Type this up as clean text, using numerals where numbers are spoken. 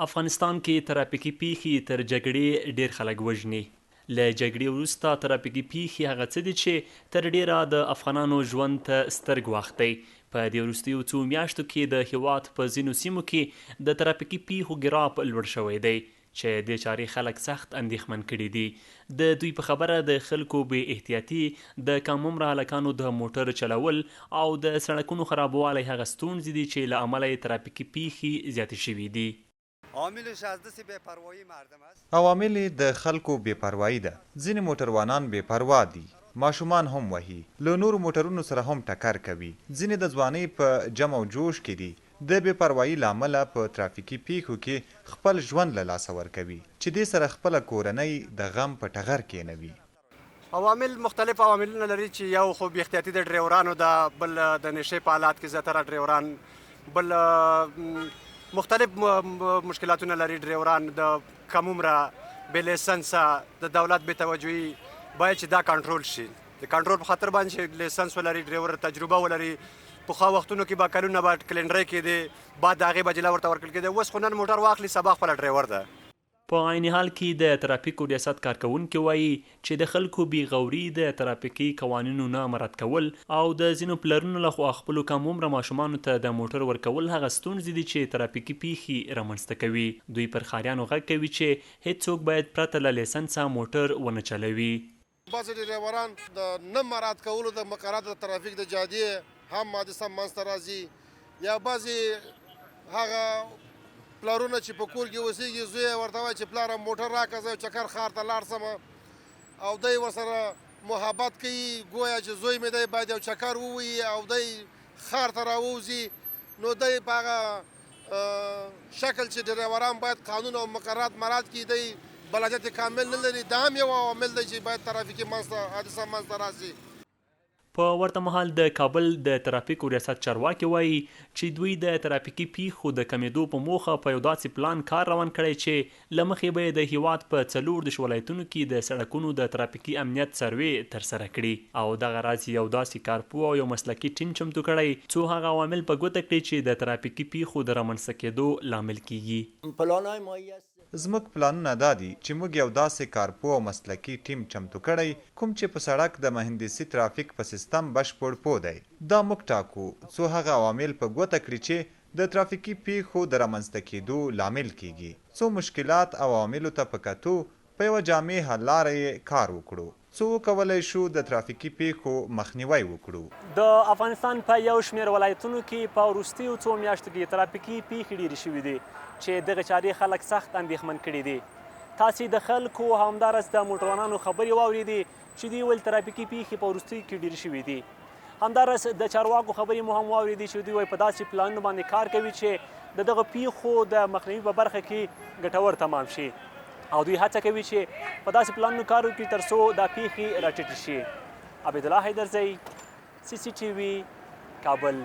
افغانستان کې ترافیکي پیښې تر جګړې ډیر خلک وژني. له جګړې وروسته ترافیکي پیښې هغه څه دي چې تر ډیره د افغانانو ژوند ته سترګ واختی. په دې وروستیو څو میاشتو کې د هیواد په ځینو سیمو کې د ترافیکي پیښو ګراف لوړ شوی دی چې د چارې خلک سخت اندېښمن کړي دي. د دوی په خبره د خلکو بې احتیاطي، د کم عمره هلکانو د موټر چلول او د سړکونو خرابوالی هغه ستونزې دي چې له امله یې ترافیکي پیښې زیاتې شوي دي. عوامل د خلکو بې پروایي ده. ځینې موټروانان بې پروا دي، ماشومان هم وهي، له نورو موټرونو سره هم ټکر کوي. ځینې د ځوانۍ په جمع او جوش کې دي، د بې پروایي له امله په ترافیکي پیښو کې خپل ژوند له لاسه ورکوي چې دې سره خپله کورنۍ د غم په ټغر کېنوي. عوامل مختلف عواملونه لري چې یو خو بې احتیاطي د ډریورانو ده، بل د نشې په حالات کې زیاتره ډریوران، بل مختلف مشکلاتونه لري ډریوران، د کم عمره بې لیسنسه، د دولت بې توجهي باید چې دا کنټرول شي. د کنټرول په خاطر باندې چې لیسنس ولري، ډریور تجربه ولري. پخوا وختونو کې به کلونه به کلنډرۍ کېدې، بعد د هغې به جلا ورته ورکړل کېده. اوس خو نن موټر واخلي سبا خپله ډریور ده. په عین حال کې د ترافیکو ریاست کارکونکي وایي چې د خلکو بې غوري د ترافیکي قوانینو نه مراعت کول او د ځینو پلرونو لخوا خپلو کم عمره ماشومانو ته د موټر ورکول هغه ستونزې دي چې ترافیکي پیښې رامنځته کوي. دوی پر ښاریانو غږ کوي چې هیڅوک باید پرته له لیسنسه موټر ونه چلوي. بعضې ډریوران د نه مراعت کولو د مقرراتو د ترافیک د جادې هم حادثه منځته راځي، یا بعضې هغه پلارونه چې په کور کې اوسېږي، زوی یې ورته وایي چې پلاره موټر راکړه زه چکر ښار ته لاړ شم، او دی ورسره محبت کوي، ګویا چې زوی مې دی باید یو چکر ووهي او دی ښار ته راووځي. نو دی په هغه شکل چې ډریوران باید قانون او مقررات مراعت کړي، دی بلدیت کامل نه لري. دا هم یو عامل دی چې باید ترافیکي حادثه منځته راسي. په ورته مهال د کابل د ترافیکو ریاست چارواکي وایي چې دوی د ترافیکي پیښو د کمیدو په موخه په یو داسې پلان کار روان کړی چې له مخې به یې د هیواد په 14 ولایتونو کې د سړکونو د ترافیکي امنیت سروې ترسره کړي، او دغه راز یو داسې کارپوه او یو مسلکي ټیم چمتو کړی څو هغه عوامل په ګوته کړي چې د ترافیکي پیښو د رامنځته کېدو لامل کیږي. زموږ پلانونه دا دي چې موږ یو داسې کارپوه او مسلکي ټیم چمتو کړی کوم چې په سړک د مهندسي ترافیک په سیستم بشپړ پوه دی. دا موږ ټاکو څو هغه عوامل په ګوته کړي چې د ترافیکي پیښو د رامنځته کېدو لامل کیږي. څو مشکلات او عواملو ته په کتو په یوه جامع حل لاره یې کار وکړو څو وکولی شو د ترافیکي پیښو مخنیوی وکړو. د افغانستان په یو شمېر ولایتونو کې په وروستیو څو میاشتو کې ترافیکي پیښې ډېرې شوي دي چې دغه چارې خلک سخت اندېښمن کړي دي. تاسې د خلکو او همداراز د موټروانانو خبرې واورېدې چې دوی ویل ترافیکي پیښې په وروستیو کې ډېرې شوي دي. همداراز د چارواکو خبرې مو هم واورېدې چې دوی وایي په داسې پلانونو باندې کار کوي چې د دغه پیښو د مخنیوي په برخه کې ګټور تمام شي، او دوی هڅه کوي چې په داسې پلانونو کار وکړي تر څو دا پیښې راټیټې شي. عبیدالله حیدرزی، CCTV، کابل.